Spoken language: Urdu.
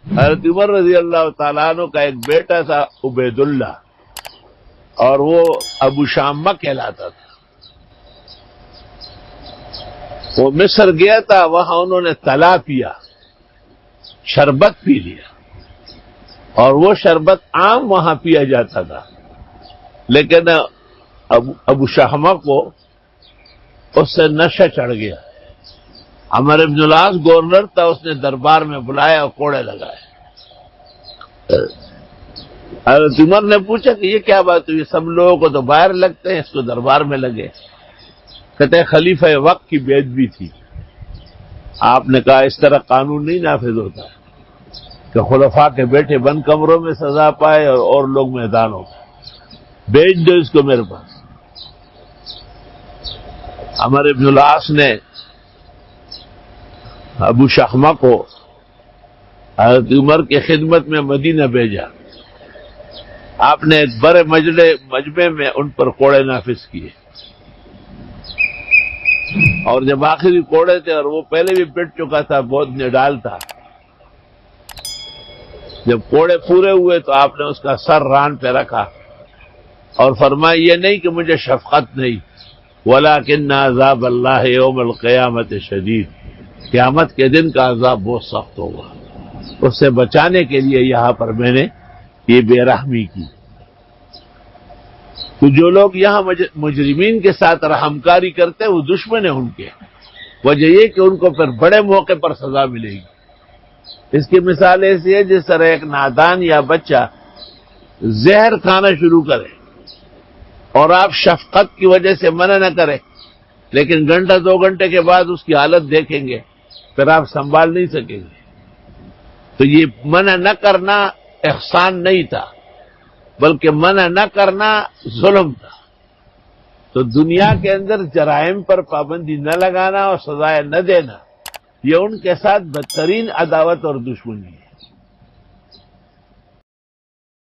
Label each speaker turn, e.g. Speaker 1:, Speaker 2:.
Speaker 1: حضرت عمر رضی اللہ تعالیٰ عنہ کا ایک بیٹا تھا عبید اللہ، اور وہ ابو شامہ کہلاتا تھا۔ وہ مصر گیا تھا، وہاں انہوں نے طلا پیا، شربت پی لیا، اور وہ شربت عام وہاں پیا جاتا تھا، لیکن ابو شامہ کو اس سے نشہ چڑھ گیا۔ عمر بن العاص گورنر تھا، اس نے دربار میں بلایا اور کوڑے لگائے۔ حضرت عمر نے پوچھا کہ یہ کیا بات ہوئی، سب لوگوں کو تو باہر لگتے ہیں، اس کو دربار میں لگے۔ کہتے ہیں خلیفہ وقت کی بے ادبی تھی، آپ نے کہا اس طرح قانون نہیں نافذ ہوتا کہ خلفاء کے بیٹے بند کمروں میں سزا پائے اور لوگ میدانوں میں، بھیج دو اس کو میرے پاس۔ عمر بن العاص نے ابو شامہ کو حضرت عمر کی خدمت میں مدینہ بھیجا۔ آپ نے ایک بڑے مجمع میں ان پر کوڑے نافذ کیے، اور جب آخری کوڑے تھے اور وہ پہلے بھی پٹ چکا تھا، بہت نڈال تھا، جب کوڑے پورے ہوئے تو آپ نے اس کا سر ران پہ رکھا اور فرمایا یہ نہیں کہ مجھے شفقت نہیں، وَلَكِنَّ عَذَابَ اللَّهِ يَوْمَ الْقِيَامَةِ شَدِيدٌ، قیامت کے دن کا عذاب بہت سخت ہوگا۔ اس سے بچانے کے لیے یہاں پر میں نے یہ بے رحمی کی۔ تو جو لوگ یہاں مجرمین کے ساتھ رحمکاری کرتے ہیں وہ دشمن ہیں ان کے، وجہ یہ کہ ان کو پھر بڑے موقع پر سزا ملے گی۔ اس کی مثال ایسی ہے جس طرح ایک نادان یا بچہ زہر کھانا شروع کرے اور آپ شفقت کی وجہ سے منع نہ کریں، لیکن گھنٹہ 2 گھنٹے کے بعد اس کی حالت دیکھیں گے، پھر آپ سنبھال نہیں سکیں گے۔ تو یہ منع نہ کرنا احسان نہیں تھا، بلکہ منع نہ کرنا ظلم تھا۔ تو دنیا کے اندر جرائم پر پابندی نہ لگانا اور سزائیں نہ دینا، یہ ان کے ساتھ بدترین عداوت اور دشمنی ہے۔